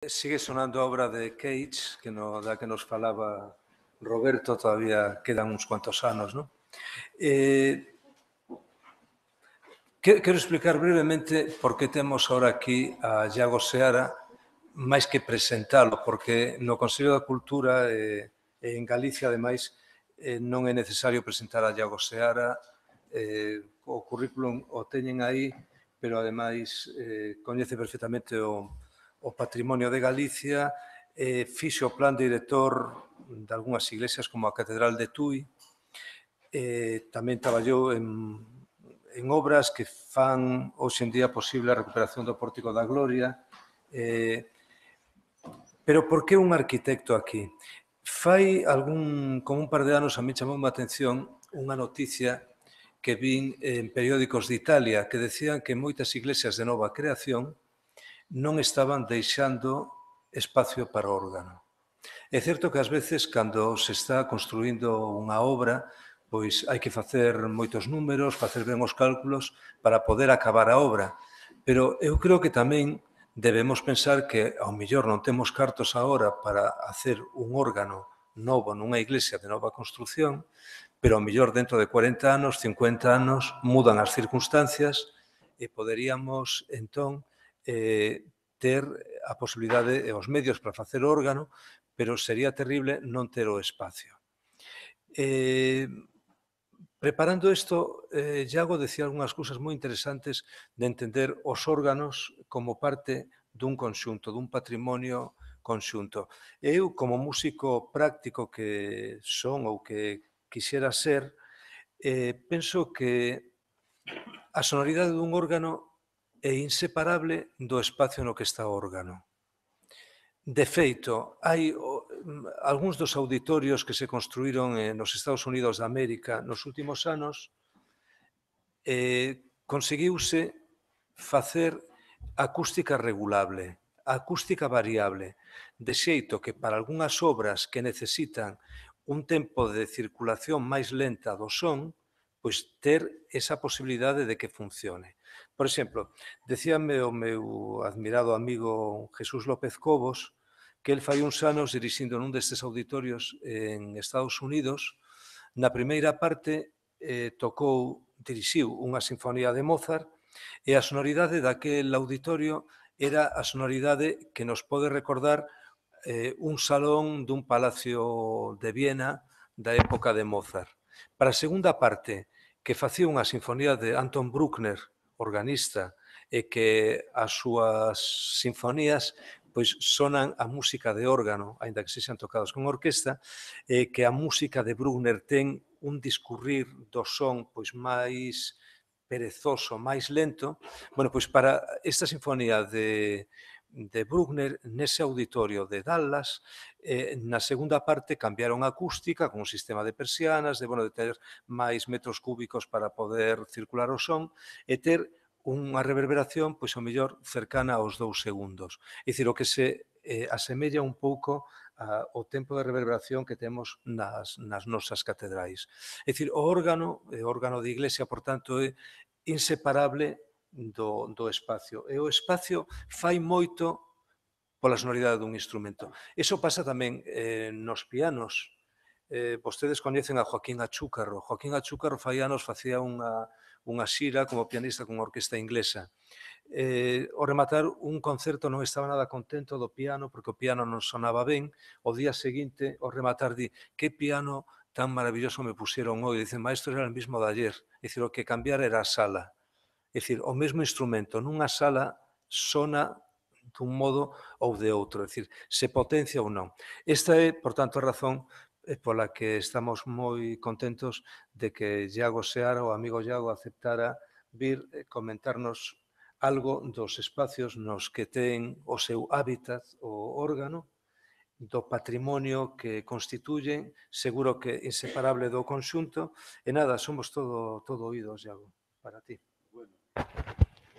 Sigue sonando a obra de Cage, da que nos falaba Roberto, todavía quedan uns cuantos anos, non? Quero explicar brevemente por que temos ahora aquí a Iago Seara, máis que presentalo, porque no Consello da Cultura en Galicia, ademais, non é necesario presentar a Iago Seara, o currículum o teñen aí, pero ademais coñece perfectamente o patrimonio de Galicia, fixo o plan director de algunhas iglesias como a Catedral de Tui, tamén traballou en obras que fan hoxe en día posible a recuperación do Pórtico da Gloria. Pero por que un arquitecto aquí? Fai como un par de anos a mí chamou a atención unha noticia que vin en periódicos de Italia que decían que moitas iglesias de nova creación non estaban deixando espacio para o órgano. É certo que ás veces, cando se está construindo unha obra, pois hai que facer moitos números, facer ben os cálculos para poder acabar a obra. Pero eu creo que tamén debemos pensar que, ao mellor, non temos cartos agora para hacer un órgano novo nunha iglesia de nova construcción, pero ao mellor dentro de 40 anos, 50 anos, mudan as circunstancias e poderíamos, entón, ter a posibilidade e os medios para facer o órgano, pero sería terrible non ter o espacio. Preparando isto, Iago decía algunhas cousas moi interesantes de entender os órganos como parte dun conxunto, dun patrimonio conxunto. Eu, como músico práctico que son ou que quixera ser, penso que a sonoridade dun órgano é inseparable do espacio no que está o órgano. De feito, hai algúns dos auditorios que se construíron nos Estados Unidos de América nos últimos anos, conseguiuse facer acústica regulable, acústica variable, de xeito que para algunhas obras que necesitan un tempo de circulación máis lenta do son, pois ter esa posibilidade de que funcione. Por exemplo, decíame o meu admirado amigo Jesús López Cobos que el fai uns anos dirixindo nun destes auditorios en Estados Unidos, na primeira parte dirixiu unha sinfonía de Mozart e a sonoridade daquel auditorio era a sonoridade que nos pode recordar un salón dun palacio de Viena da época de Mozart. Para a segunda parte, que facía unha sinfonía de Anton Bruckner, organista, e que as súas sinfonías pois sonan a música de órgano, aínda que sexan tocados con orquesta, e que a música de Bruckner ten un discurrir do son pois máis perezoso, máis lento. Bueno, pois para esta sinfonía de Bruckner, nese auditorio de Dallas, na segunda parte cambiaron a acústica con un sistema de persianas, de ter máis metros cúbicos para poder circular o son e ter unha reverberación, pois, ao mellor, cercana aos 2 segundos. É dicir, o que se asemella un pouco ao tempo de reverberación que temos nas nosas catedrais. É dicir, o órgano de iglesia, por tanto, é inseparable do espacio. E o espacio fai moito pola sonoridade dun instrumento. Iso pasa tamén nos pianos. Vostedes coñecen a Joaquín Achúcarro. Joaquín Achúcarro fai anos facía unha xira como pianista con orquesta inglesa. Ao rematar un concerto non estaba nada contento do piano porque o piano non sonaba ben. O día seguinte, ao rematar, di: "Que piano tan maravilloso me pusieron hoy". Dice: "Maestro, era el mismo de ayer". É dicir, o que cambiara era a sala. É dicir, o mesmo instrumento nunha sala sona dun modo ou de outro, é dicir, se potencia ou non. Esta é, por tanto, a razón pola que estamos moi contentos de que Iago Seara, o amigo Iago, aceptara vir comentarnos algo dos espacios nos que ten o seu hábitat, o órgano, do patrimonio que constituyen, seguro que inseparable do conxunto, e nada, somos todo oídos, Iago, para ti.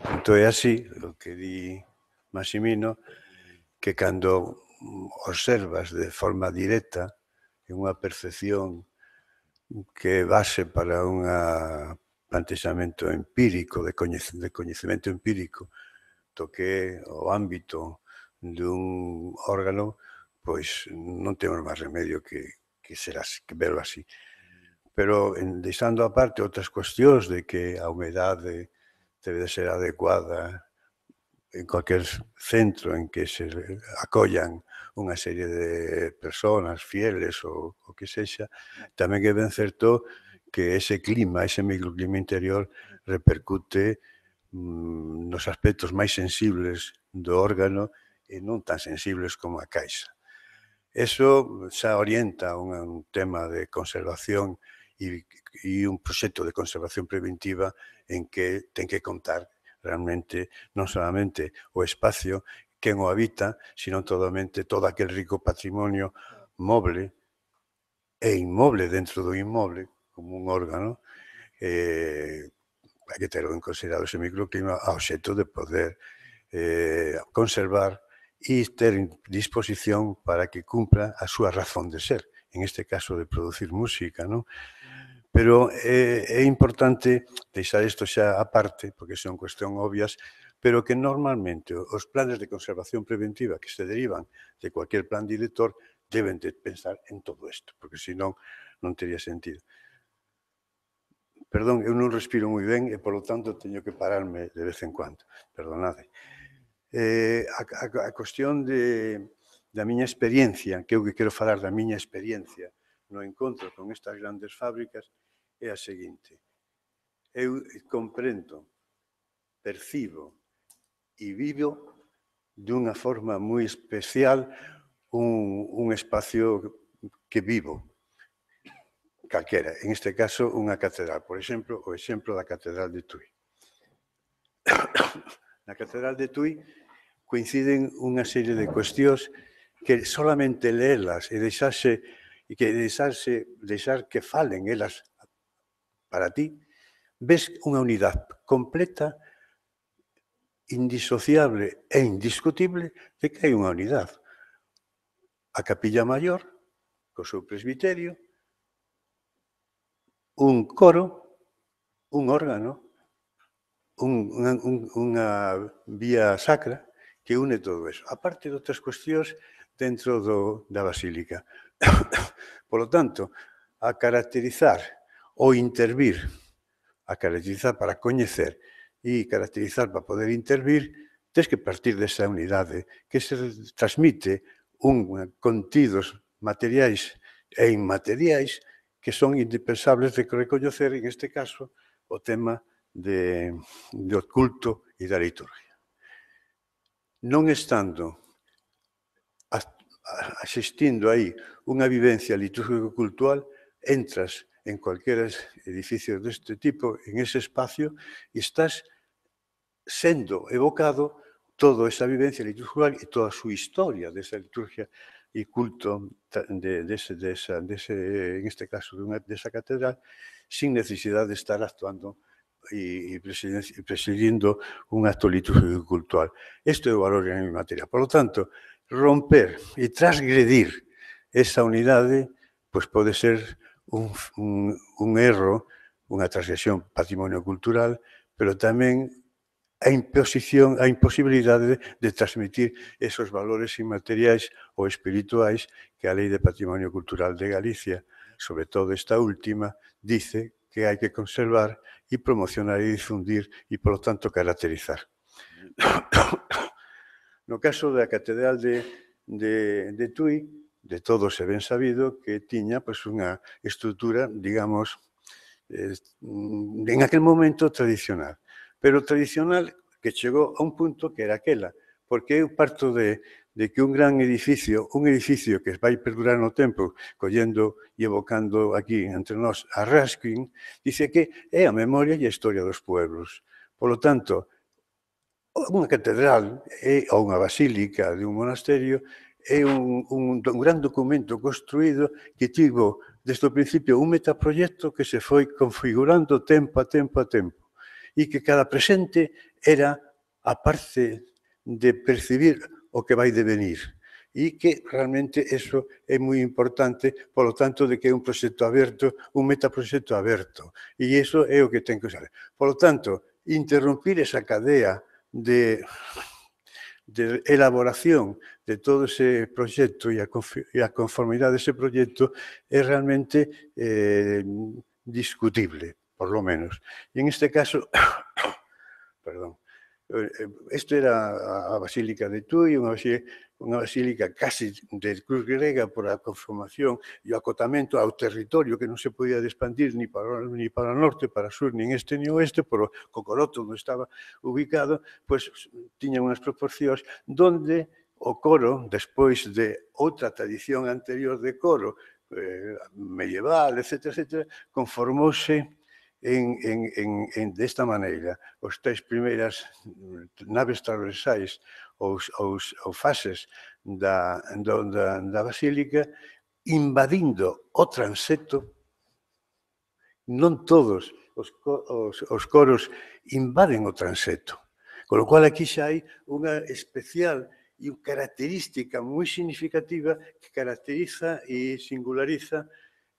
Entón é así, o que di Maximino, que cando observas de forma directa unha percepción que é base para un plantexamento empírico, de coñecemento empírico, do que é o ámbito dun órgano, pois non temos máis remedio que verlo así. Pero, deixando aparte outras cuestións de que a humedade debe de ser adecuada en cualquier centro en que se acollan unha serie de persoas fieles ou o que sexa, tamén é ben certo que ese clima, ese microclima interior repercute nos aspectos máis sensibles do órgano e non tan sensibles como a caixa. Eso xa orienta un tema de conservación e un proxecto de conservación preventiva en que ten que contar realmente non solamente o espacio quen o habita, sino totalmente todo aquel rico patrimonio moble e inmoble dentro do inmoble, como un órgano, hai que ter en considerado ese microclima ao xeito de poder conservar e ter en disposición para que cumpra a súa razón de ser, en este caso de producir música, non? Pero é importante deixar isto xa aparte, porque son cuestión obvias, pero que normalmente os planes de conservación preventiva que se derivan de cualquier plan director deben de pensar en todo isto, porque senón non teria sentido. Perdón, eu non respiro moi ben e, polo tanto, teño que pararme de vez en cuando. Perdonade. A cuestión da miña experiencia, que eu que quero falar da miña experiencia no encontro con estas grandes fábricas, é a seguinte. Eu comprendo, percibo e vivo dunha forma moi especial un espacio que vivo, calquera. En este caso, unha catedral. Por exemplo, o exemplo da Catedral de Tui. Na Catedral de Tui coinciden unha serie de cuestións que solamente leelas e deixar que falen elas para ti, ves unha unidade completa, indisociable e indiscutible de que hai unha unidade. A Capilla Maior, co seu presbiterio, un coro, un órgano, unha vía sacra que une todo eso. A parte de outras cuestións dentro da basílica. Por lo tanto, a caracterizar ou intervir, a caracterizar para coñecer e caracterizar para poder intervir, tens que partir desa unidade que se transmite contidos materiais e inmateriais que son indispensables de recoñecer, en este caso, o tema do culto e da liturgia. Non estando asistindo aí unha vivencia litúrgico-cultural, entras en cualquier edificio deste tipo, en ese espacio, e estás sendo evocado toda esa vivencia litúrgica e toda a súa historia desa liturgia e culto en este caso, desa catedral, sin necesidade de estar actuando e presidindo un acto litúrgico cultural. Isto é o valor en materia. Por lo tanto, romper e transgredir esa unidade pois pode ser un erro, unha transgresión patrimonio cultural, pero tamén a imposibilidade de transmitir esos valores inmateriais ou espirituais que a Lei de Patrimonio Cultural de Galicia, sobre todo esta última, dice que hai que conservar e promocionar e difundir e, polo tanto, caracterizar. No caso da Catedral de Tui, de todos é ben sabido que tiña unha estrutura, digamos, en aquel momento tradicional. Pero tradicional que chegou a un punto que era aquela, porque eu parto de que un gran edificio, que vai perdurar no tempo, collendo e evocando aquí entre nós a Ruskin, dice que é a memoria e a historia dos pueblos. Por lo tanto, unha catedral ou unha basílica de un monasterio é un gran documento construído que tivo, desde o principio, un metaproxecto que se foi configurando tempo a tempo e que cada presente era a parte de percibir o que vai devenir. E que realmente eso é moi importante, polo tanto, de que é un proxecto aberto, un metaproxecto aberto. E iso é o que ten que saber. Polo tanto, interrompir esa cadea de de elaboración de todo ese proxecto e a conformidade dese proxecto é realmente discutible, por lo menos. E en este caso, perdón, isto era a Basílica de Tui, unha basílica casi de cruz grega por a conformación e o acotamento ao territorio que non se podía expandir ni para o norte, para o sur, nin este ni oeste, por o Cocoroto onde estaba ubicado, pois tiña unhas proporcións donde o coro, despois de outra tradición anterior de coro, medieval, etc., conformouse desta maneira. Os tres primeiras naves transversais ou fases da basílica invadindo o transeto, non todos os coros invaden o transeto, con lo cual aquí xa hai unha especial e unha característica moi significativa que caracteriza e singulariza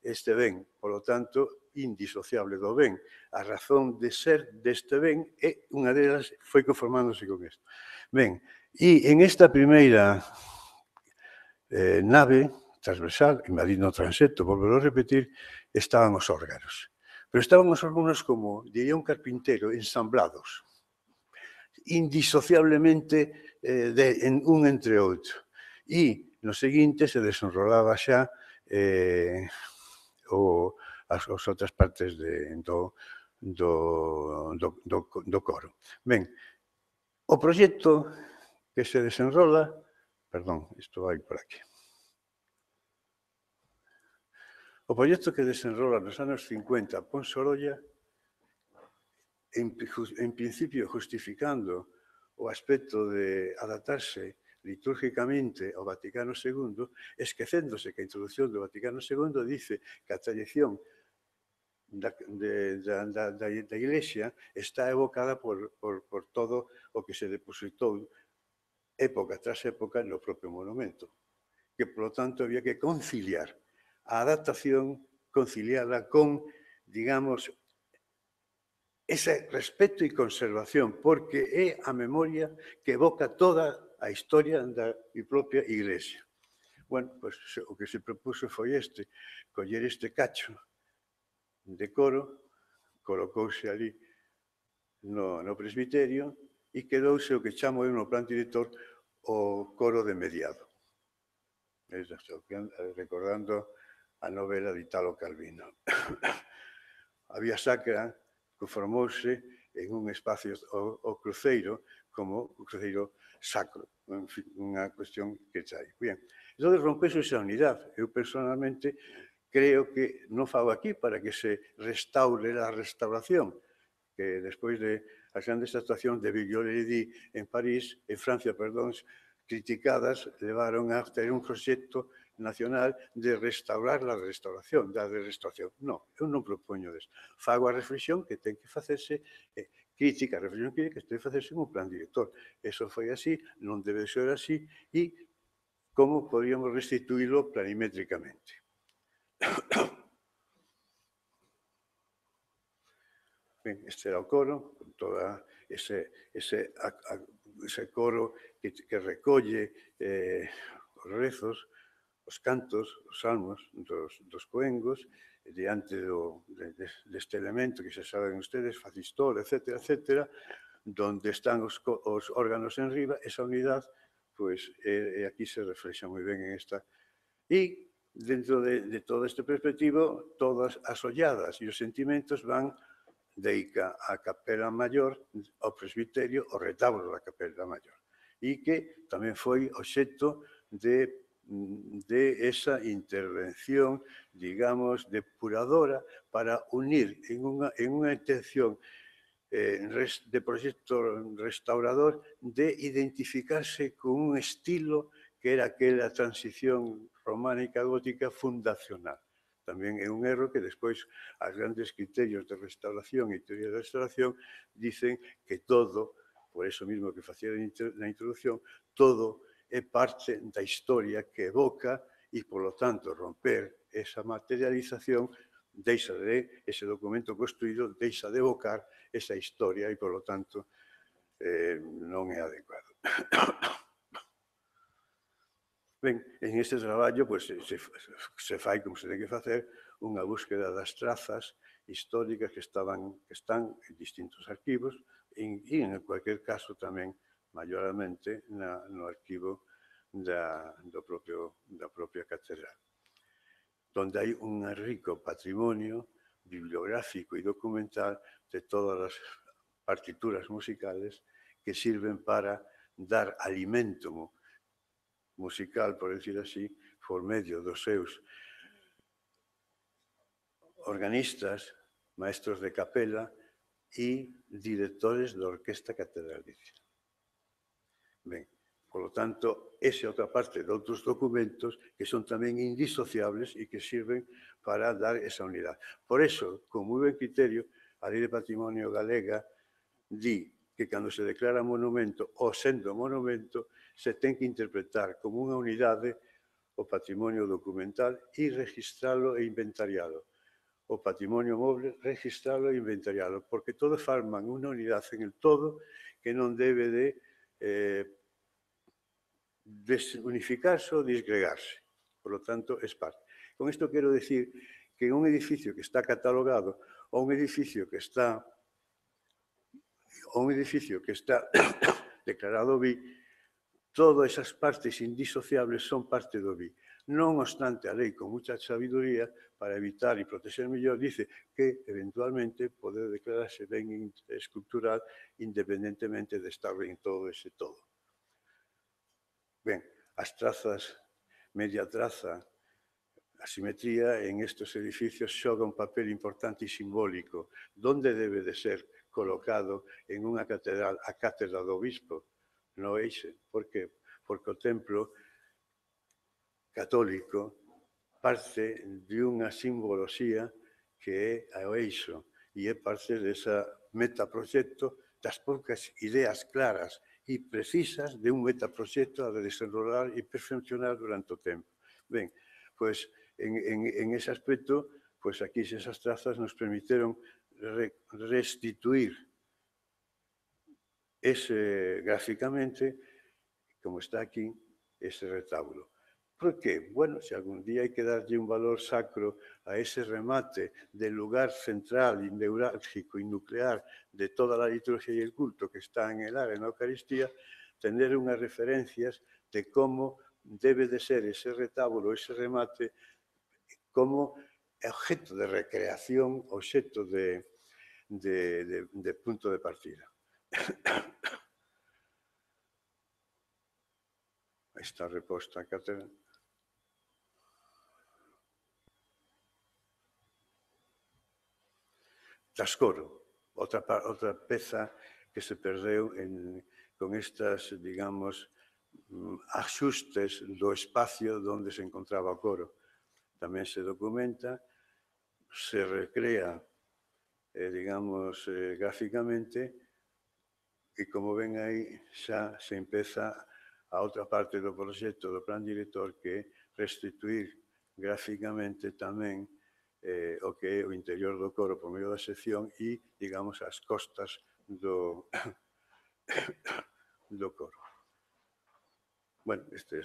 este ben, polo tanto, indisociable do ben. A razón de ser deste ben é unha delas foi conformándose con isto. Ben, e en esta primeira nave transversal, invadindo o transeto, volvero a repetir, estaban os órganos. Pero estaban os órganos como, diría un carpintero, ensamblados, indisociablemente un entre outro. E no seguinte se desenrolaba xa as outras partes do coro. Ben, o proxecto que se desenrola, perdón, isto vai por aquí. O proxecto que desenrola nos anos 50 a Ponsorolla, en principio justificando o aspecto de adaptarse litúrgicamente ao Vaticano II, esquecéndose que a introducción do Vaticano II dice que a tradición da Iglesia está evocada por todo o que se depositou época tras época no propio monumento, que, por lo tanto, había que conciliar a adaptación, conciliada con, digamos, ese respeto e conservación, porque é a memoria que evoca toda a historia da propia Iglesia. Bueno, pois o que se propuso foi coller este cacho de coro, colocouse ali no presbiterio e quedouse o que chamo eu no plan director o coro de mediado. Recordando a novela de Italo Calvino. A vía sacra conformouse en un espacio o cruceiro como o cruceiro sacro, en fin, unha cuestión que chai. Bien, entón rompese esa unidade. Eu personalmente creo que non fago aquí para que se restaure a restauración, que despois das grandes actuacións de Viglioli en París, en Francia, perdón, criticadas, levaron a ter un proxecto nacional de restaurar a restauración, da restauración. Non, eu non propoño desto. Fago a reflexión que ten que facerse, crítica, a reflexión que ten que facerse un plan director. Eso foi así, non debe ser así, e como podríamos restituílo planimétricamente. Ben, este era o coro, con todo ese coro que recolle os rezos, os cantos, os salmos dos coengos, diante deste elemento que xa saben ustedes, facistol, etc., donde están os órganos en riba, esa unidade, pois, aquí se reflexa moi ben en esta. E, dentro de todo este perspectivo, todas as olladas e os sentimentos van deica a capela maior, ao presbiterio, o retablo da capela maior. E que tamén foi obxecto de esa intervención, digamos, depuradora para unir en unha intención de proxecto restaurador de identificarse con un estilo que era aquela transición románica gótica fundacional. Tamén é un erro que despois as grandes criterios de restauración e teoría de restauración dicen que todo, por eso mismo que facía na introducción, todo é parte da historia que evoca e, polo tanto, romper esa materialización deixa de ese documento construído, deixa de evocar esa historia e, polo tanto, non é adecuado. Ben, en este traballo pues, se fai como se ten que facer unha búsqueda das trazas históricas que están en distintos arquivos e en cualquier caso tamén maiormente no arquivo da propia catedral, donde hai un rico patrimonio bibliográfico e documental de todas as partituras musicales que sirven para dar alimento musical, por decir así, por medio dos seus organistas, maestros de capela e directores da Orquesta Catedralicia. Ben, polo tanto, esa é outra parte de outros documentos que son tamén indisociables e que sirven para dar esa unidade. Por eso, con moi ben criterio, a Lei de Patrimonio Galega di que cando se declara monumento ou sendo monumento se ten que interpretar como unha unidade o patrimonio documental e registralo e inventarialo. O patrimonio móvil, registralo e inventarialo, porque todos forman unha unidade en el todo que non debe de desunificarse ou disgregarse. Por lo tanto, es parte. Con isto quero decir que un edificio que está catalogado ou un edificio que está declarado BI, todas esas partes indisociables son parte do BI. Non obstante, a lei, con mucha sabiduría, para evitar e proteger mellor, dice que, eventualmente, pode declararse ben escultural independentemente de estar ben todo ese todo. Ben, as trazas, media traza, a simetría en estes edificios xoga un papel importante e simbólico. Donde debe de ser colocado en unha catedral a cátedra do obispo? No eixe. Por que? Porque o templo católico parte de unha simboloxía que é o eixo e é parte desa metaproxecto das poucas ideas claras e precisas de un metaproxecto a de desenrolar e perfeccionar durante o tempo. Ben, pois, en ese aspecto, pois aquí esas trazas nos permiteron restituir gráficamente, como está aquí, ese retábulo. Por qué? Bueno, se algún día hai que darlle un valor sacro a ese remate del lugar central y neurálgico y nuclear de toda la liturgia y el culto que está en el área, en la Eucaristía, tener unhas referencias de cómo debe de ser ese retábulo, ese remate, como objeto de recreación, objeto de punto de partida. Está reposta a cátedra. Trascoro, outra peza que se perdeu con estas, digamos, axustes do espacio onde se encontraba o coro. Tamén se documenta, se recrea, digamos, gráficamente, e como ven aí xa se empeza a outra parte do proxecto do plan director que é restituir gráficamente tamén o que é o interior do coro por medio da sección e, digamos, as costas do coro. Bueno, esta é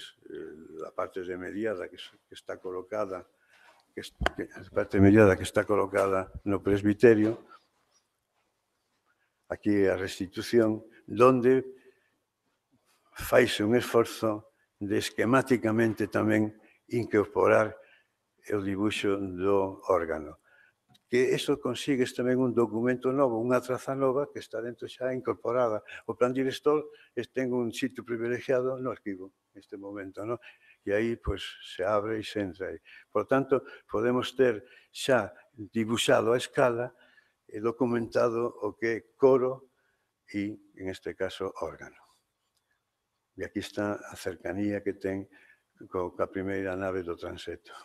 a parte de mediada que está colocada no presbiterio. Aquí a restitución, donde faise un esforzo de esquemáticamente tamén incorporar o dibuixo do órgano. Que eso consigues tamén un documento novo, unha traza nova que está dentro xa incorporada. O plan director ten un sitio privilegiado no arquivo neste momento, non? E aí, pois, se abre e se entra aí. Por tanto, podemos ter xa dibuixado a escala e documentado o que é coro e, en este caso, órgano. E aquí está a cercanía que ten coa primeira nave do transeto.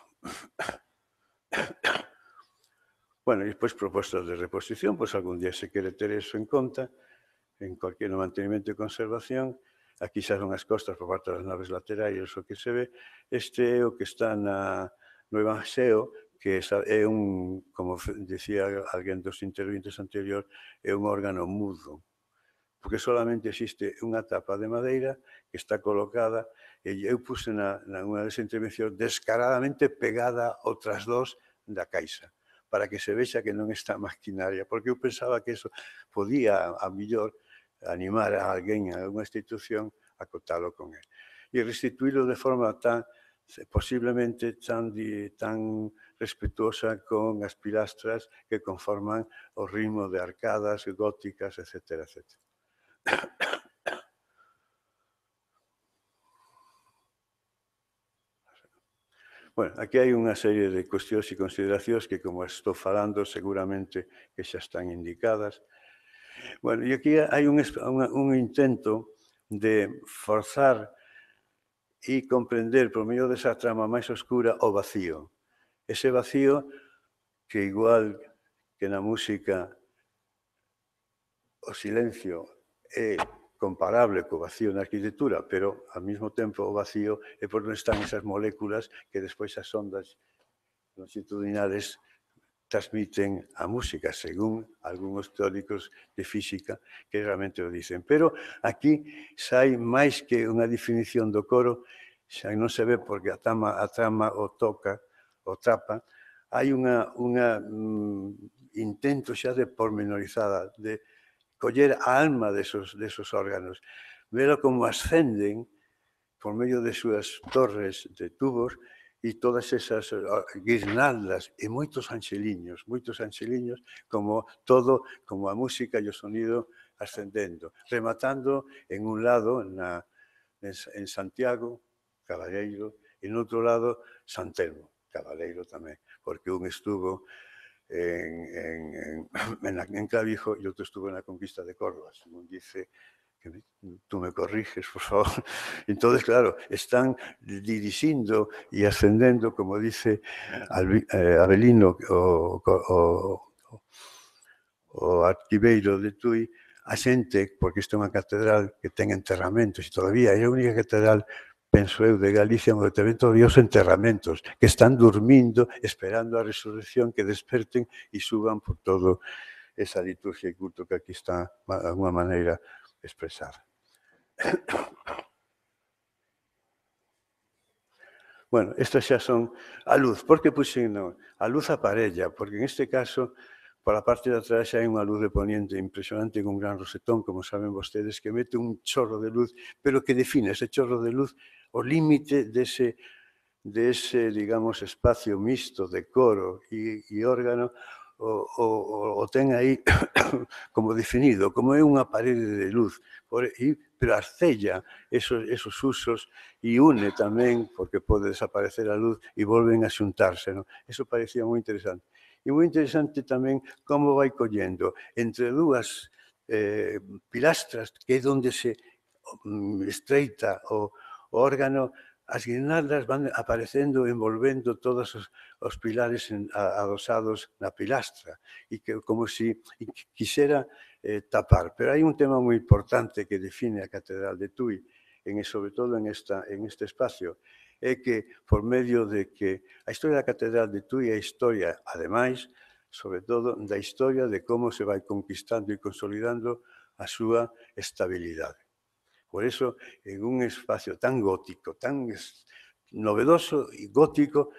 Bueno, e despois propostas de reposición, pois algún día se quere ter eso en conta, en cualquier mantenimento e conservación. Aquí xa son as costas por parte das naves laterais, o que se ve. Este é o que está no Evanxeo, que é como decía alguén dos interventes anterior, é un órgano mudo. porque solamente existe unha tapa de madeira que está colocada, e eu puse nunha das intervencións descaradamente pegada ao trasdós da caixa, para que se vexa que non está maquinaria, porque eu pensaba que eso podía, a mellor, animar a alguén, a unha institución, a cotalo con él. E restituílo de forma tan, posiblemente tan respetuosa con as pilastras que conforman o ritmo de arcadas góticas, etc. etc. Bueno, aquí hai unha serie de cuestións e consideracións que, como estou falando, seguramente que xa están indicadas. Bueno, e aquí hai un intento de forzar e comprender, por medio desa trama máis oscura, o vacío. Ese vacío que, igual que na música, o silencio é comparable co vacío na arquitectura, pero, ao mesmo tempo, o vacío é por onde están esas moléculas que despois as ondas longitudinales transmiten a música, según algúns teóricos de física que realmente o dicen. Pero aquí xa hai máis que unha definición do coro, xa non se ve porque a trama o toca, o trapa, hai unha intento xa de pormenorizada, de coller a alma desos órganos, velo como ascenden por medio de súas torres de tubos e todas esas guirnaldas e moitos anxeliños, como todo, como a música e o sonido ascendendo, rematando en un lado en Santiago, Cabaleiro, e no outro lado San Telmo, Cabaleiro tamén, porque un estuvo en Clavijo e outro estuvo na conquista de Córdoba, según dice, que tú me corriges, por favor. Entonces, claro, están dirixindo e ascendendo, como dice Avelino, o arquiveiro de Tui, a xente, porque isto é unha catedral que ten enterramentos, e todavía é a única catedral, penso eu, de Galicia, onde tamén todavía os enterramentos, que están dormindo, esperando a resurrección, que desperten e suban por todo esa liturgia e culto que aquí está, de alguma maneira, expresada. Bueno, estas xa son a luz. Por que puxen non? A luz aparella, porque en este caso, por a parte de atrás xa hai unha luz de poniente impresionante con un gran rosetón, como saben vostedes, que mete un chorro de luz, pero que define ese chorro de luz o límite dese, digamos, espacio mixto de coro e órgano, o ten aí como definido, como é unha parede de luz, pero arcella esos usos e une tamén, porque pode desaparecer a luz e volven a xuntarse. Non? Eso parecía moi interesante. E moi interesante tamén como vai collendo entre dúas pilastras, que é onde se estreita o órgano, as guirnaldas van aparecendo, envolvendo todos os pilares adosados na pilastra, e que como se quixera tapar. Pero hai un tema moi importante que define a Catedral de Tui, sobre todo en este espacio, é que, por medio de que a historia da Catedral de Tui é a historia, ademais, sobre todo, da historia de como se vai conquistando e consolidando a súa estabilidade. Por eso, en un espacio tan gótico, tan novedoso e gótico,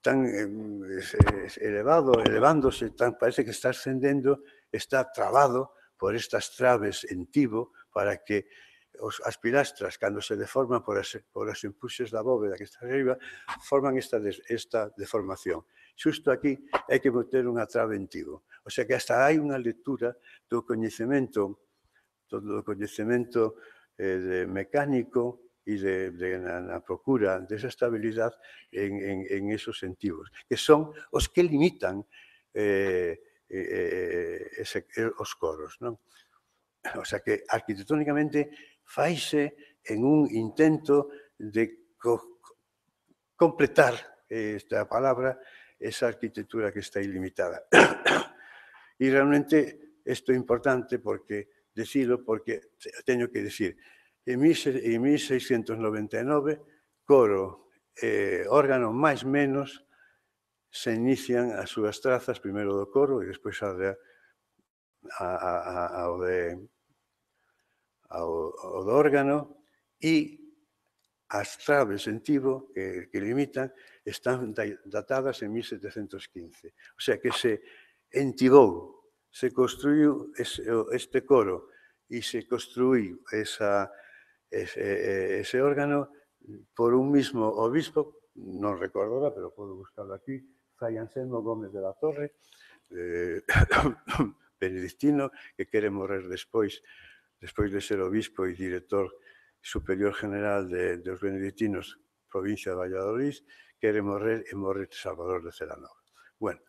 tan elevado, elevándose, parece que está ascendendo, está trabado por estas traves en tibo para que as pilastras, cando se deforman por as empuxes da bóveda que está arriba, forman esta deformación. Xusto aquí hai que meter unha trave en tibo. O sea que hasta hai unha lectura do coñecemento mecánico e na procura desa estabilidade en esos sentidos, que son os que limitan os coros. Non? O sea que arquitectónicamente faise en un intento de completar esta palabra, esa arquitectura que está ilimitada. E realmente isto é importante porque decilo, porque teño que decir, en 1699, coro órgano máis menos se inician as súas trazas, primeiro do coro e despois ao de ao do órgano, e as traves en tibo que limitan están datadas en 1715. O sea que se entibou, se construiu este coro e se construiu ese órgano por un mismo obispo, non recordo ahora, pero podo buscarlo aquí, Fray Anselmo Gómez de la Torre, benedictino, que quere morrer despois de ser obispo e director superior general dos benedictinos, provincia de Valladolid, quere morrer e morre Salvador de Celanova. Bueno,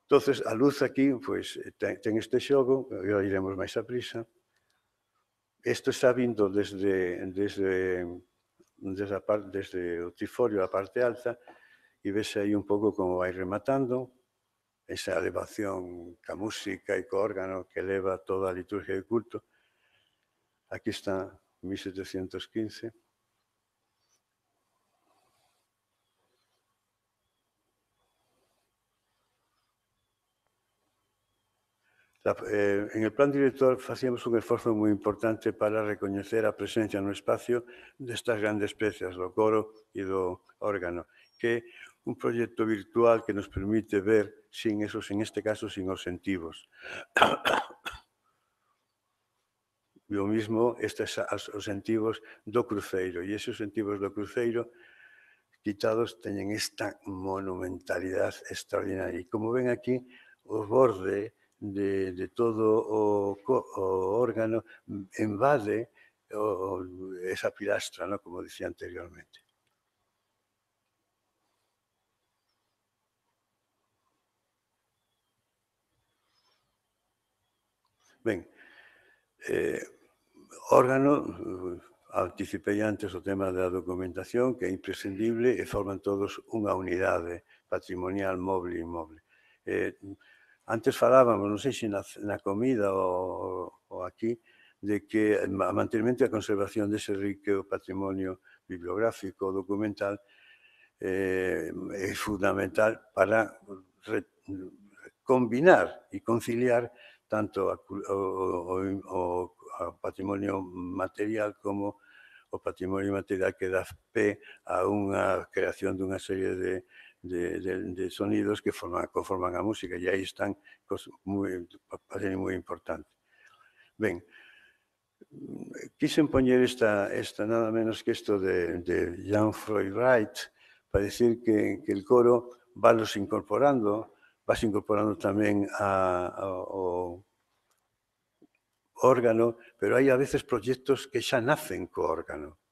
entonces a luz aquí pues, ten este xogo, e iremos máis a prisa. Isto está vindo desde o triforio a parte alta, e vese aí un pouco como vai rematando, esa elevación ca música e co órgano que eleva toda a liturgia de culto. Aquí está 1715. En el plan director facíamos un esforzo moi importante para recoñecer a presencia no espacio destas grandes pezas, do coro e do órgano, que é un proxecto virtual que nos permite ver sin esos, en este caso, sin os sentivos. E o mismo os sentivos do cruceiro, e esos sentivos do cruceiro quitados teñen esta monumentalidade extraordinaria. E como ven aquí, o borde de todo o órgano invade esa pilastra, ¿no? Como decía anteriormente. Ben, órgano, anticipei antes o tema da documentación, que é imprescindible e forman todos unha unidade patrimonial, moble e inmoble. Antes falábamos, non sei se na comida ou aquí, de que o mantenimento e a conservación dese rico patrimonio bibliográfico, documental, é fundamental para combinar e conciliar tanto o patrimonio material como o patrimonio material que dá pé a unha creación dunha serie de sonidos que conforman a música, e aí están parecen moi importantes. Ben, quixen poñer esta nada menos que isto de Jan Freud Wright, para decir que el coro vas incorporando tamén ao órgano, pero hai a veces proxectos que xa nacen co órgano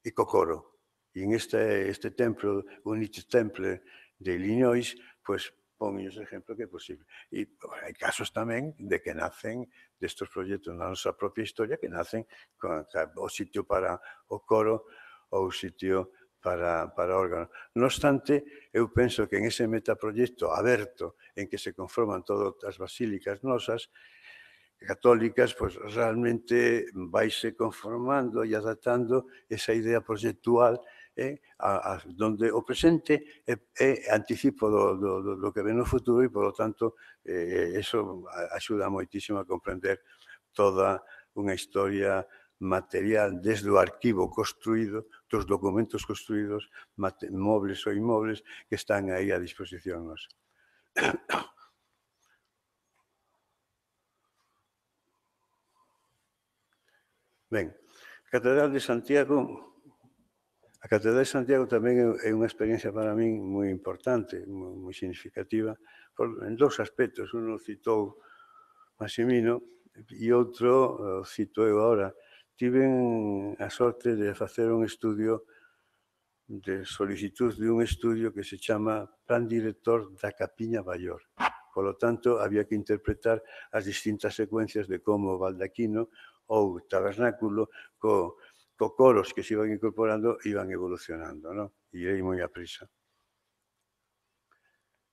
e co coro. E en este templo, Unity Temple de Illinois, pues pon ese exemplo que é posible. E hai casos tamén de que nacen destes proxectos na nosa propia historia, que nacen o sitio para o coro ou o sitio para o órgano. Non obstante, eu penso que en ese metaproxecto aberto en que se conforman todas as basílicas nosas, católicas, pues realmente vaise conformando e adaptando esa idea proxectual donde o presente é anticipo do que ven no futuro e, polo tanto, eso axuda moitísimo a comprender toda unha historia material desde o arquivo construído, dos documentos construídos, mobles ou inmobles, que están aí a disposición nosa. Ben, a Catedral de Santiago tamén é unha experiencia para min moi importante, moi significativa, en dous aspectos. Un o citou Maximino e outro cito eu agora. Tiven a sorte de facer un estudio de solicitud de un estudio que se chama Plan Director da Capiña Maior. Polo tanto, había que interpretar as distintas secuencias de como o baldaquino ou tabernáculo co coros que se iban incorporando iban evolucionando, non? E aí moi a prisa.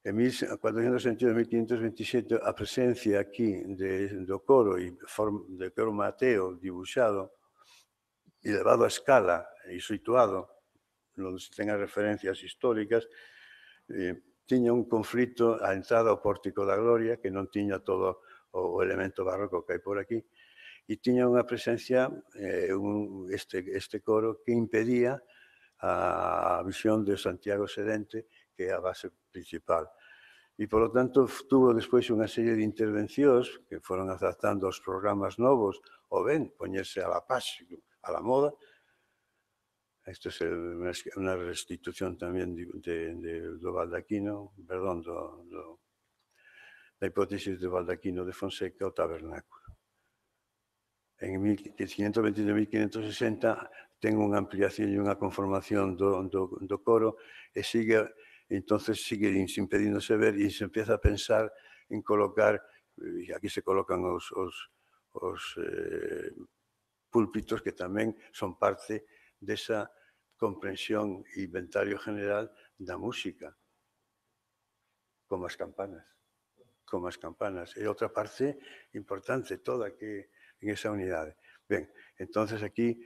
En 1422, a presencia aquí do coro e do coro Mateo dibuixado e levado a escala e situado onde se ten as referencias históricas, tiña un conflito á entrada ao Pórtico da Gloria, que non tiña todo o elemento barroco que hai por aquí, e tiña unha presencia, este coro, que impedía a visión de Santiago Sedente, que é a base principal. E, polo tanto, tuvo despois unha serie de intervencións que foron adaptando aos programas novos, ou ben, poñerse a la paz, a la moda. Isto é unha restitución tamén do Baldaquino, perdón, da hipótesis de Baldaquino de Fonseca, o tabernáculo. En 1522-1560 ten unha ampliación e unha conformación do coro e entonces sigue impedíndose ver e se empieza a pensar en colocar, e aquí se colocan os púlpitos que tamén son parte desa comprensión e inventario general da música, como as campanas. E outra parte importante toda que en esa unidade. Ben, entonces aquí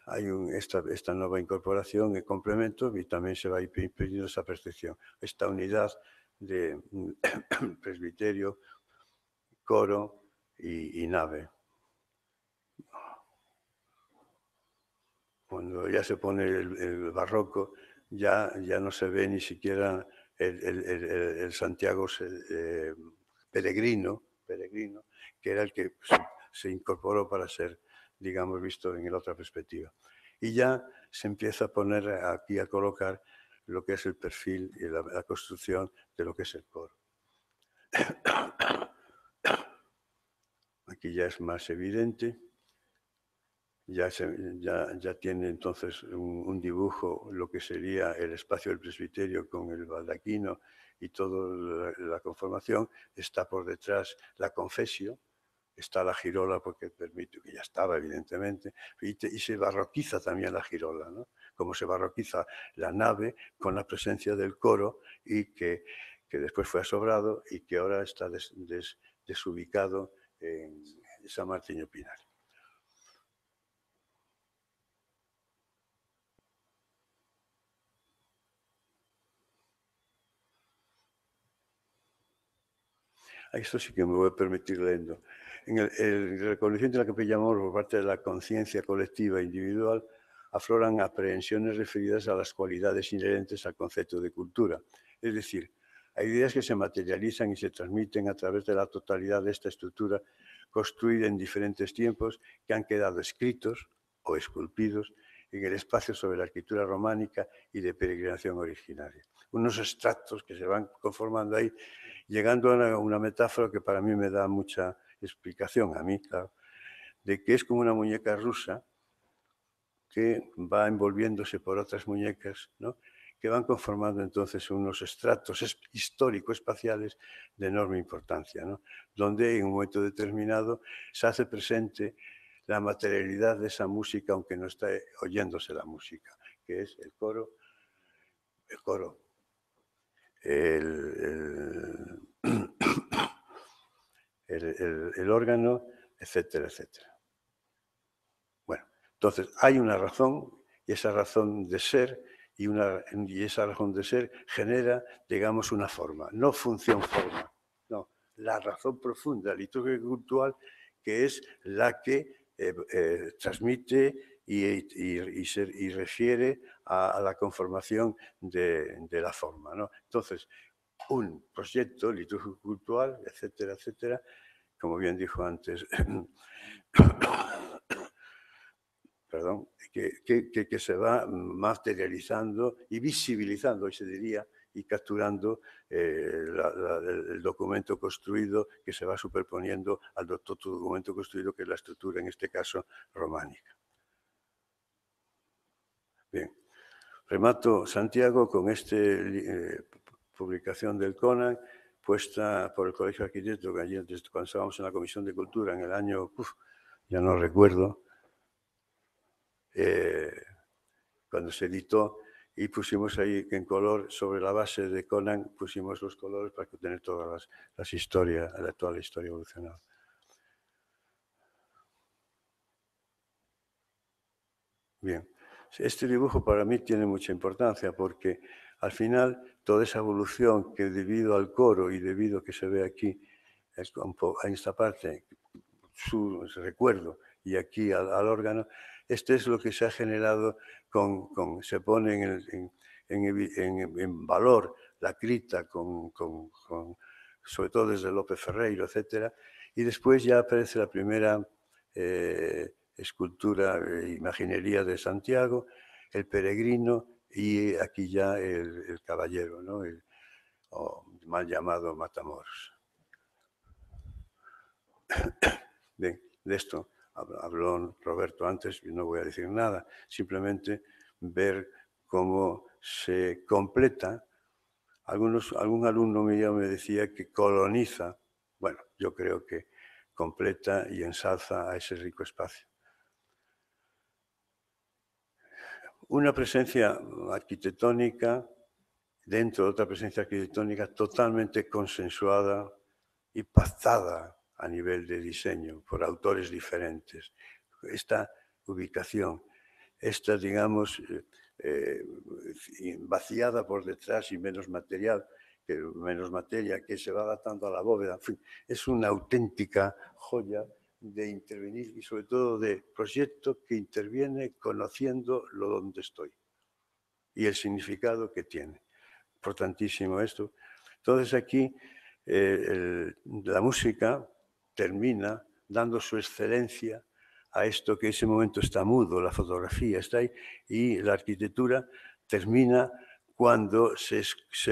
hai esta nova incorporación e complemento e tamén se vai impedindo esa percepción. Esta unidade de presbiterio, coro e nave. Cuando ya se pone el barroco, ya no se ve ni siquiera el Santiago peregrino, que era el que se incorporó para ser, digamos, visto en la otra perspectiva. Y ya se empieza a poner aquí a colocar lo que es el perfil y la construcción de lo que es el coro. Aquí ya es más evidente. Ya tiene entonces un dibujo, lo que sería el espacio del presbiterio con el baldaquino y toda la conformación. Está por detrás la confesio, está la girola porque permite, que ya estaba evidentemente, y se barroquiza también la girola, ¿no? Como se barroquiza la nave con la presencia del coro y que después fue asobrado y que ahora está desubicado en San Martín Pinar. A esto sí que me voy a permitir leyendo. En el reconocimiento de la capilla Amor por parte de la conciencia colectiva e individual afloran aprehensiones referidas a las cualidades inherentes al concepto de cultura. Es decir, hay ideas que se materializan y se transmiten a través de la totalidad de esta estructura construida en diferentes tiempos que han quedado escritos o esculpidos en el espacio sobre la arquitectura románica y de peregrinación originaria. Unos extractos que se van conformando ahí, llegando a una metáfora que para mí me da mucha explicación, a mí, claro, de que es como una muñeca rusa que va envolviéndose por otras muñecas, ¿no?, que van conformando entonces unos estratos histórico-espaciales de enorme importancia, ¿no?, donde en un momento determinado se hace presente la materialidad de esa música, aunque no está oyéndose la música, que es el coro, el órgano, etcétera, etcétera. Bueno, entonces hay una razón y esa razón de ser y esa razón de ser genera, digamos, una forma, no función-forma, no, la razón profunda litúrgica cultural que es la que transmite y refiere a la conformación de la forma, ¿no? Entonces, un proyecto litúrgico cultural, etcétera, etcétera, como bien dijo antes, perdón, que se va materializando y visibilizando, hoy se diría, y capturando el documento construido que se va superponiendo al otro documento construido, que es la estructura, en este caso, románica. Bien, remato Santiago con esta publicación del CONAN, puesta por el Colegio de Arquitectos, que ayer, cuando estábamos en la Comisión de Cultura, en el año, ya no recuerdo, cuando se editó, y pusimos ahí en color, sobre la base de Conan, pusimos los colores para tener todas las historias, toda la historia evolucionada. Bien, este dibujo para mí tiene mucha importancia porque al final toda esa evolución que debido al coro y debido a que se ve aquí, en esta parte, su recuerdo y aquí al órgano. Este es lo que se ha generado se pone en valor la cripta, sobre todo desde López Ferreiro, etc. Y después ya aparece la primera escultura, imaginería de Santiago, el peregrino y aquí ya el caballero, ¿no? O mal llamado Matamoros. Bien, de esto habló Roberto antes y no voy a decir nada, simplemente ver cómo se completa. Algún alumno mío me decía que coloniza, bueno, yo creo que completa y ensalza a ese rico espacio. Una presencia arquitectónica dentro de otra presencia arquitectónica totalmente consensuada y pactada a nivel de diseño por autores diferentes. Esta ubicación, esta, digamos, vaciada por detrás y menos materia que se va adaptando a la bóveda, en fin, es una auténtica joya de intervenir y sobre todo de proyecto que interviene conociendo lo donde estoy y el significado que tiene. Importantísimo esto. Entonces aquí la música termina dando su excelencia a esto que en ese momento está mudo, la fotografía está ahí, y la arquitectura termina cuando se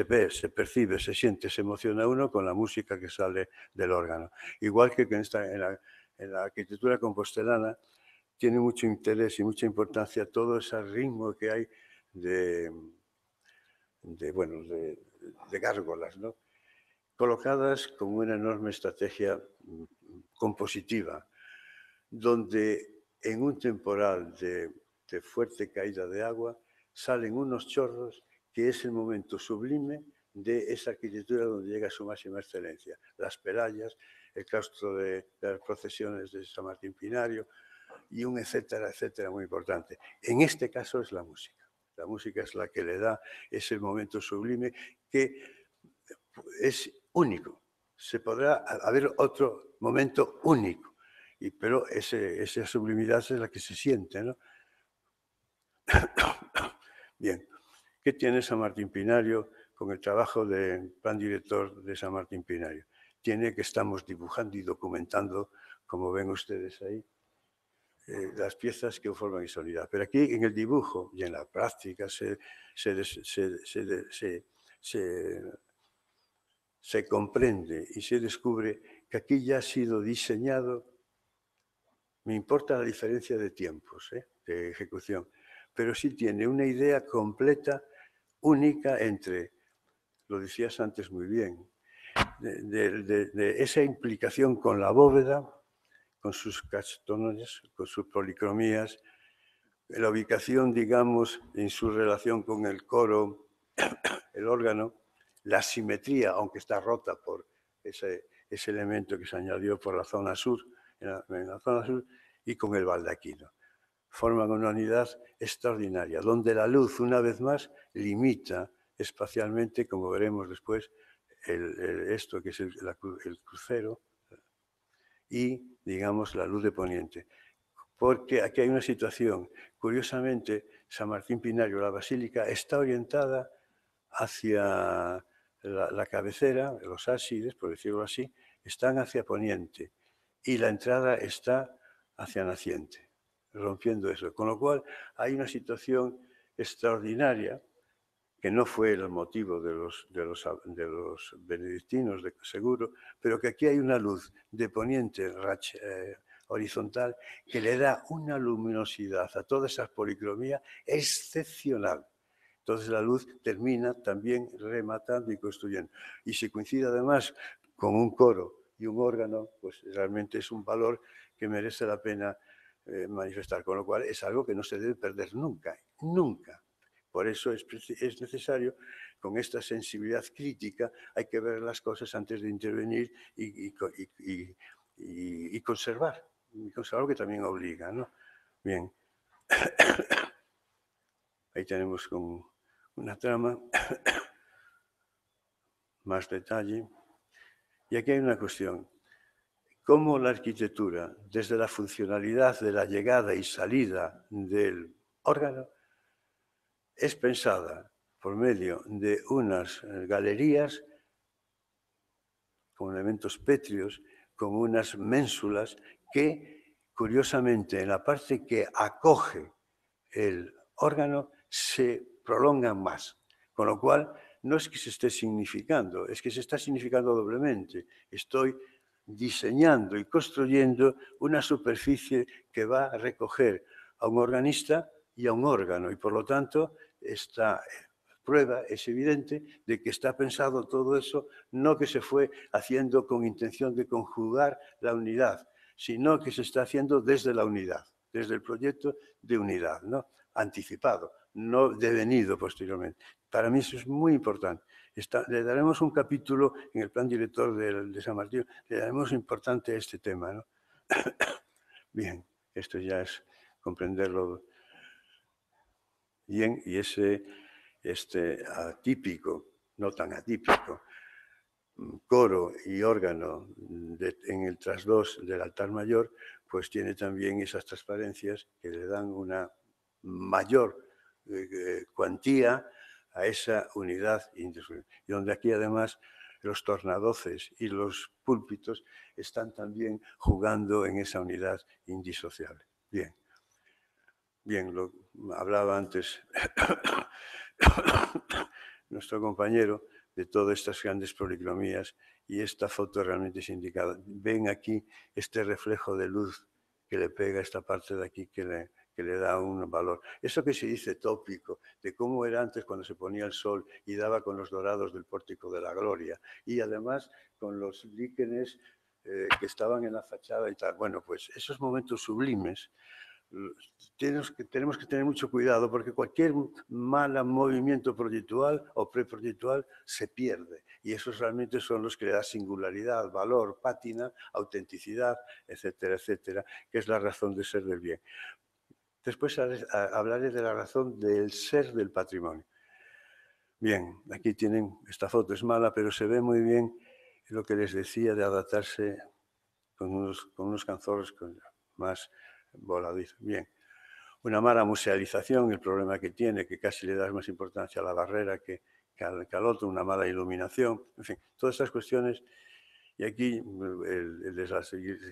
ve, se percibe, se siente, se emociona uno con la música que sale del órgano. Igual que en la arquitectura compostelana tiene mucho interés y mucha importancia todo ese ritmo que hay de gárgolas, ¿no? Colocadas con una enorme estrategia compositiva, donde en un temporal de fuerte caída de agua salen unos chorros que es el momento sublime de esa arquitectura donde llega a su máxima excelencia. Las Pelayas, el claustro de las procesiones de San Martín Pinario y un etcétera, etcétera muy importante. En este caso es la música. La música es la que le da ese momento sublime que es único. Se podrá haber otro momento único, pero esa sublimidad es la que se siente, ¿no? Bien, ¿qué tiene San Martín Pinario con el trabajo de plan director de San Martín Pinario? Tiene que estamos dibujando y documentando, como ven ustedes ahí, las piezas que forman isolidad. Pero aquí en el dibujo y en la práctica se comprende y se descubre que aquí ya ha sido diseñado, me importa la diferencia de tiempos, de ejecución, pero sí tiene una idea completa, única entre, lo decías antes muy bien, de esa implicación con la bóveda, con sus castones, con sus policromías, la ubicación, digamos, en su relación con el coro, el órgano, la simetría, aunque está rota por ese elemento que se añadió por la zona sur, en la zona sur, y con el baldaquino. Forman una unidad extraordinaria, donde la luz, una vez más, limita espacialmente, como veremos después, esto que es el crucero, y, digamos, la luz de poniente. Porque aquí hay una situación, curiosamente, San Martín Pinario, la basílica, está orientada hacia la cabecera, los ábsides, por decirlo así, están hacia poniente y la entrada está hacia naciente, rompiendo eso. Con lo cual hay una situación extraordinaria que no fue el motivo de los benedictinos, seguro, pero que aquí hay una luz de poniente horizontal que le da una luminosidad a toda esa policromía excepcional. Entonces la luz termina también rematando y construyendo. Y si coincide además con un coro y un órgano, pues realmente es un valor que merece la pena manifestar. Con lo cual es algo que no se debe perder nunca, nunca. Por eso es necesario, con esta sensibilidad crítica, hay que ver las cosas antes de intervenir y conservar. Y conservar que también obliga, ¿no? Bien. Ahí tenemos con una trama, más detalle. Y aquí hay una cuestión. cómo la arquitectura, desde la funcionalidad de la llegada y salida del órgano, es pensada por medio de unas galerías con elementos pétreos, con unas ménsulas que, curiosamente, en la parte que acoge el órgano, se prolongan más. Con lo cual, no es que se esté significando, es que se está significando doblemente. Estoy diseñando y construyendo una superficie que va a recoger a un organista y a un órgano, y por lo tanto, esta prueba es evidente de que está pensado todo eso, no que se fue haciendo con intención de conjugar la unidad, sino que se está haciendo desde la unidad, desde el proyecto de unidad, ¿no? Anticipado, no devenido posteriormente. Para mí eso es muy importante. Le daremos un capítulo en el plan director de San Martín, le daremos importante a este tema, ¿no? Bien, esto ya es comprenderlo bien, y este atípico, no tan atípico, coro y órgano en el trasdos del altar mayor, pues tiene también esas transparencias que le dan una mayor cuantía a esa unidad indisoluble. Y donde aquí además los tornadoces y los púlpitos están también jugando en esa unidad indisociable. Bien. Bien, lo hablaba antes nuestro compañero de todas estas grandes policromías, y esta foto realmente es indicada. Ven aquí este reflejo de luz que le pega a esta parte de aquí que le da un valor. Eso que se dice tópico, de cómo era antes cuando se ponía el sol y daba con los dorados del pórtico de la gloria, y además con los líquenes que estaban en la fachada y tal. Bueno, pues esos momentos sublimes tenemos que tener mucho cuidado, porque cualquier mal movimiento proyectual o preproyectual se pierde, y esos realmente son los que le dan singularidad, valor, pátina, autenticidad, etcétera, etcétera, que es la razón de ser del bien. Después hablaré de la razón del ser del patrimonio. Bien, aquí tienen, esta foto es mala, pero se ve muy bien lo que les decía de adaptarse con unos canzorros más voladizos. Bien. Una mala musealización, el problema que tiene, que casi le das más importancia a la barrera que al otro, una mala iluminación, en fin, todas estas cuestiones. Y aquí el de la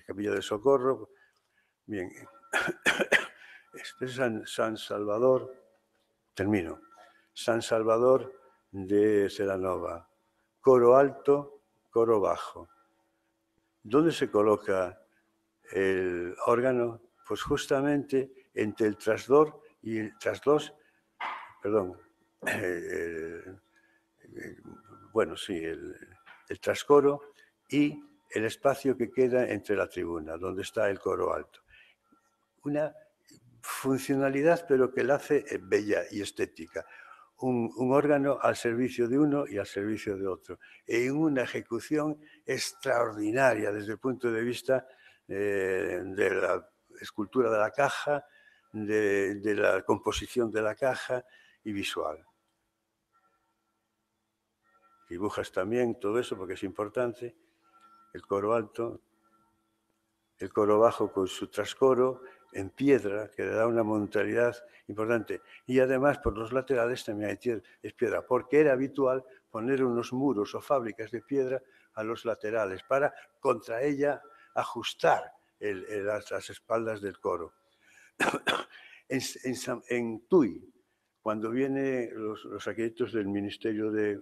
Capilla del Socorro. Bien, este es San Salvador, termino, San Salvador de Celanova, coro alto, coro bajo. ¿Dónde se coloca el órgano? Pues justamente entre el trasdor y el trasdos, perdón, bueno, sí, el trascoro y el espacio que queda entre la tribuna, donde está el coro alto. Una funcionalidad, pero que la hace bella y estética. Un órgano al servicio de uno y al servicio de otro, en una ejecución extraordinaria desde el punto de vista de la escultura de la caja, de la composición de la caja y visual. Dibujas también todo eso porque es importante. El coro alto, el coro bajo con su trascoro en piedra, que le da una monumentalidad importante. Y además por los laterales también es piedra, porque era habitual poner unos muros o fábricas de piedra a los laterales para contra ella ajustar las espaldas del coro. En Tui, cuando vienen los arquitectos del Ministerio de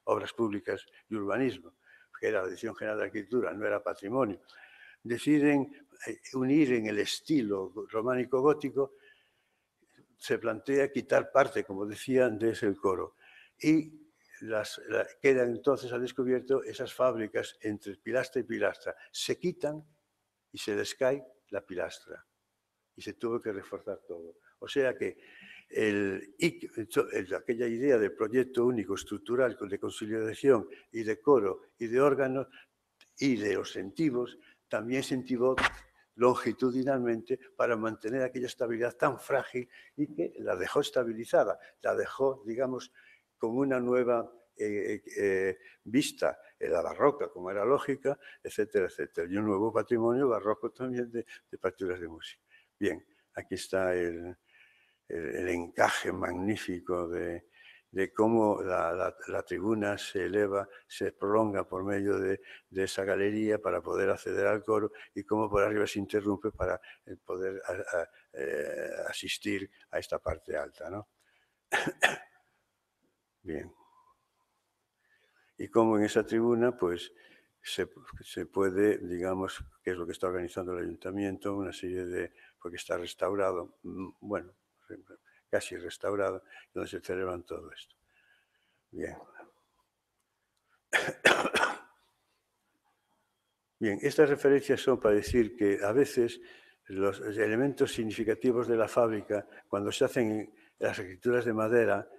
Obras Públicas y Urbanismo, que era la Dirección General de Arquitectura, no era Patrimonio, deciden unir en el estilo románico-gótico, se plantea quitar parte, como decía, de ese coro. Y quedan entonces al descubierto esas fábricas entre pilastra y pilastra. Se quitan y se descae la pilastra. Y se tuvo que reforzar todo. O sea que aquella idea de proyecto único estructural de consolidación y de coro y de órganos y de los sentivos también se incentivó longitudinalmente para mantener aquella estabilidad tan frágil y que la dejó estabilizada, la dejó, digamos, con una nueva vista la barroca, como era lógica, etcétera, etcétera. Y un nuevo patrimonio barroco también de partituras de música. Bien, aquí está el encaje magnífico de cómo la tribuna se eleva, se prolonga por medio de esa galería para poder acceder al coro y cómo por arriba se interrumpe para poder asistir a esta parte alta, ¿no? Bien. Y cómo en esa tribuna, pues, se puede, digamos, que es lo que está organizando el ayuntamiento, una serie de, porque está restaurado, bueno, casi restaurado, donde se celebran todo esto. Bien. Bien, estas referencias son para decir que a veces los elementos significativos de la fábrica, cuando se hacen las escrituras de madera,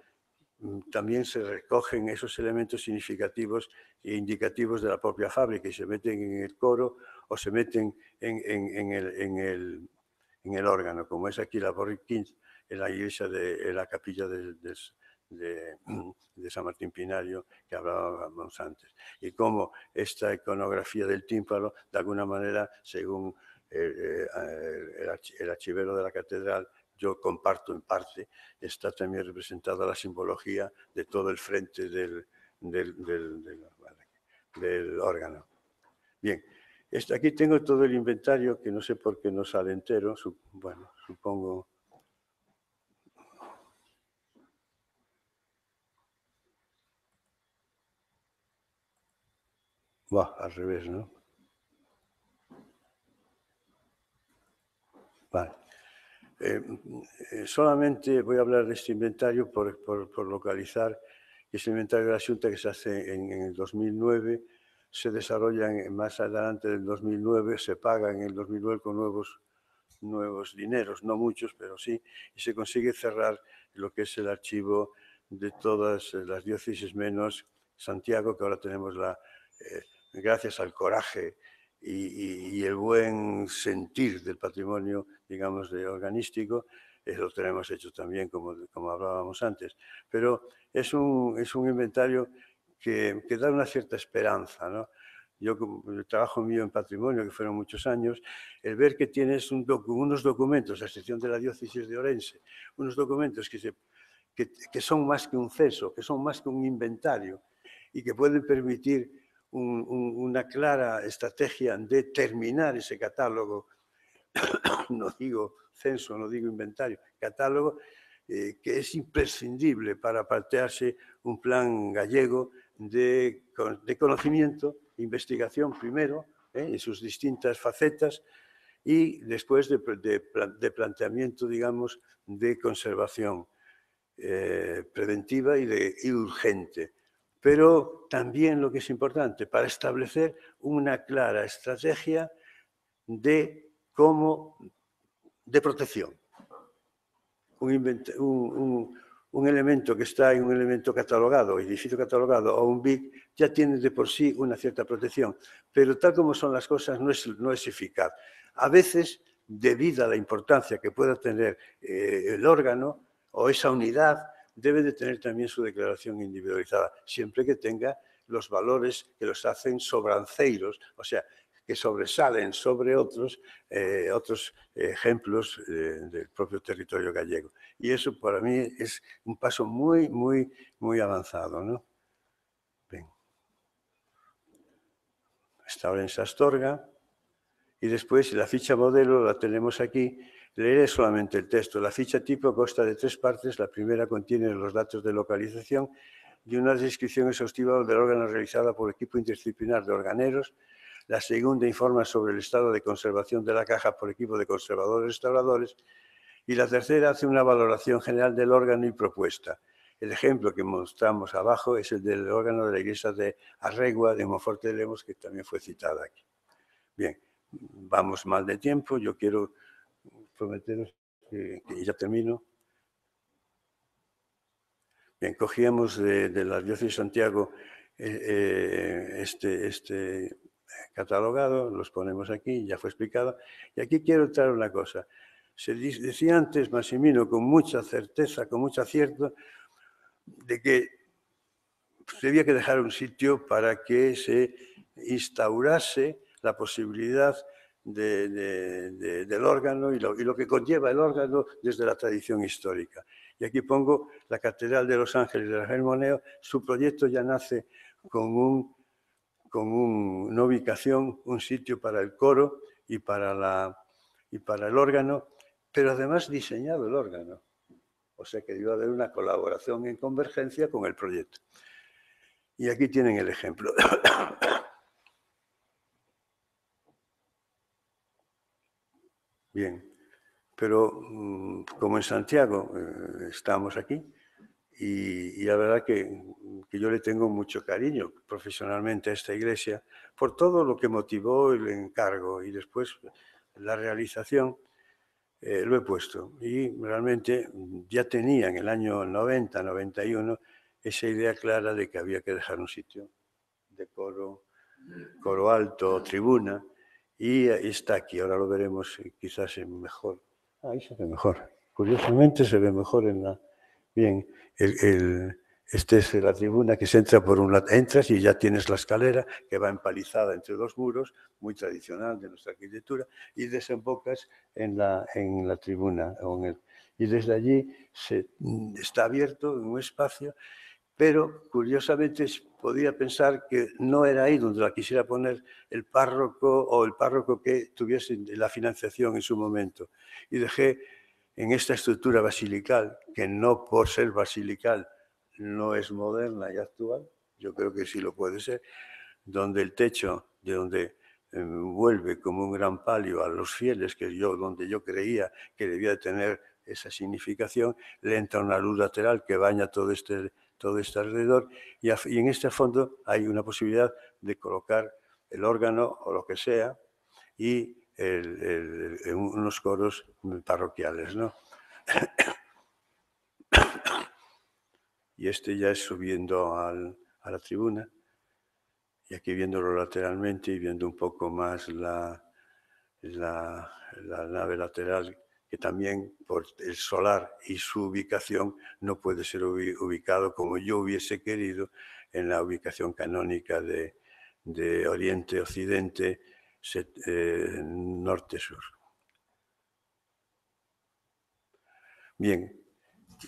también se recogen esos elementos significativos e indicativos de la propia fábrica y se meten en el coro o se meten en el órgano, como es aquí la Borriquins, en la iglesia en la capilla de San Martín Pinario que hablábamos antes. Y cómo esta iconografía del tímpano, de alguna manera, según el archivero de la catedral, yo comparto en parte, está también representada la simbología de todo el frente del órgano. Bien, aquí tengo todo el inventario, que no sé por qué no sale entero, bueno, supongo... al revés, ¿no? Vale. Solamente voy a hablar de este inventario por localizar, que es el inventario de la Xunta que se hace en el 2009, se desarrolla más adelante del 2009, se paga en el 2009 con nuevos dineros, no muchos, pero sí, y se consigue cerrar lo que es el archivo de todas las diócesis menos Santiago, que ahora tenemos gracias al coraje y el buen sentir del patrimonio, digamos, organístico, lo tenemos hecho también, como hablábamos antes. Pero es un inventario que da una cierta esperanza, ¿no? Yo, el trabajo mío en patrimonio, que fueron muchos años, el ver que tienes unos documentos, a excepción de la diócesis de Orense, unos documentos que son más que un ceso, que son más que un inventario y que pueden permitir una clara estrategia de terminar ese catálogo, no digo censo, no digo inventario, catálogo, que es imprescindible para plantearse un plan gallego de conocimiento, investigación primero, en sus distintas facetas, y después de planteamiento, digamos, de conservación preventiva y urgente. Pero también lo que es importante, para establecer una clara estrategia de protección. Un elemento que está en un elemento catalogado, edificio catalogado o un BIC, ya tiene de por sí una cierta protección, pero tal como son las cosas no es eficaz. A veces, debido a la importancia que pueda tener el órgano o esa unidad, debe de tener también su declaración individualizada, siempre que tenga los valores que los hacen sobranceiros, o sea, que sobresalen sobre otros ejemplos del propio territorio gallego. Y eso para mí es un paso muy, muy, muy avanzado, ¿no? Bien. Está ahora en Astorga. Y después la ficha modelo la tenemos aquí. Leeré solamente el texto. La ficha tipo consta de 3 partes. La primera contiene los datos de localización y una descripción exhaustiva del órgano realizada por el equipo interdisciplinar de organeros. La segunda informa sobre el estado de conservación de la caja por equipo de conservadores restauradores. Y la tercera hace una valoración general del órgano y propuesta. El ejemplo que mostramos abajo es el del órgano de la iglesia de Arregua, de Monforte de Lemos, que también fue citada aquí. Bien, vamos mal de tiempo. Yo quiero prometeros que ya termino. Bien, cogíamos de la diócesis de Santiago este catalogado, los ponemos aquí, ya fue explicado. Y aquí quiero traer una cosa. Se decía antes, Massimino, con mucha certeza, con mucho acierto, de que había que dejar un sitio para que se instaurase la posibilidad del órgano y lo que conlleva el órgano desde la tradición histórica. Y aquí pongo la Catedral de los Ángeles de Rafael Moneo. Su proyecto ya nace con una ubicación, un sitio para el coro y para el órgano, pero además diseñado el órgano. O sea que iba a haber una colaboración en convergencia con el proyecto. Y aquí tienen el ejemplo. Bien, pero como en Santiago estamos aquí, y la verdad que yo le tengo mucho cariño profesionalmente a esta iglesia por todo lo que motivó el encargo y después la realización, lo he puesto. Y realmente ya tenía en el año 90, 91 esa idea clara de que había que dejar un sitio de coro alto, tribuna, y está aquí. Ahora lo veremos quizás en mejor. Ahí se ve mejor. Curiosamente se ve mejor en la... Bien, esta es la tribuna que se entra por un lado. Entras y ya tienes la escalera que va empalizada entre dos muros, muy tradicional de nuestra arquitectura, y desembocas en la tribuna. Y desde allí está abierto un espacio, pero curiosamente podía pensar que no era ahí donde la quisiera poner el párroco o el párroco que tuviese la financiación en su momento. Y dejé en esta estructura basilical, que no por ser basilical no es moderna y actual, yo creo que sí lo puede ser, donde el techo, de donde vuelve como un gran palio a los fieles, donde yo creía que debía tener esa significación, le entra una luz lateral que baña todo este alrededor, y en este fondo hay una posibilidad de colocar el órgano o lo que sea y unos coros parroquiales, ¿no? Y este ya es subiendo a la tribuna, y aquí viéndolo lateralmente y viendo un poco más la nave lateral, que también por el solar y su ubicación no puede ser ubicado como yo hubiese querido en la ubicación canónica de Oriente-Occidente, Norte-Sur. Bien,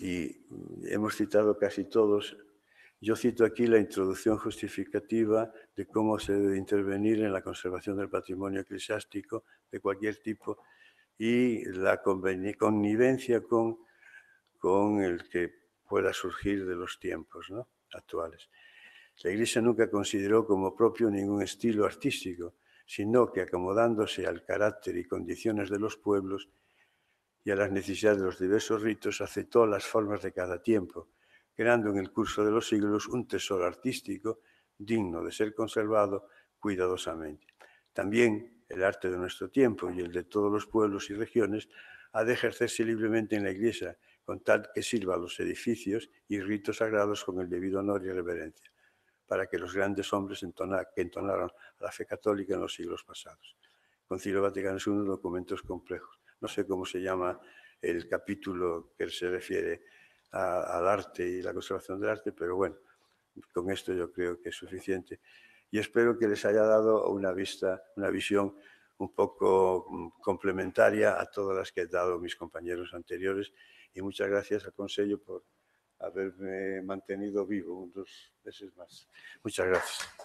y hemos citado casi todos. Yo cito aquí la introducción justificativa de cómo se debe intervenir en la conservación del patrimonio eclesiástico de cualquier tipo y la connivencia con el que pueda surgir de los tiempos, ¿no?, actuales. La Iglesia nunca consideró como propio ningún estilo artístico, sino que acomodándose al carácter y condiciones de los pueblos y a las necesidades de los diversos ritos, aceptó las formas de cada tiempo, creando en el curso de los siglos un tesoro artístico digno de ser conservado cuidadosamente. También el arte de nuestro tiempo y el de todos los pueblos y regiones ha de ejercerse libremente en la Iglesia, con tal que sirva a los edificios y ritos sagrados con el debido honor y reverencia, para que los grandes hombres que entonaron la fe católica en los siglos pasados. Concilio Vaticano II, documentos complejos. No sé cómo se llama el capítulo que se refiere al arte y la conservación del arte, pero bueno, con esto yo creo que es suficiente. Y espero que les haya dado una visión un poco complementaria a todas las que he dado mis compañeros anteriores. Y muchas gracias al Consejo por haberme mantenido vivo 2 meses más. Muchas gracias.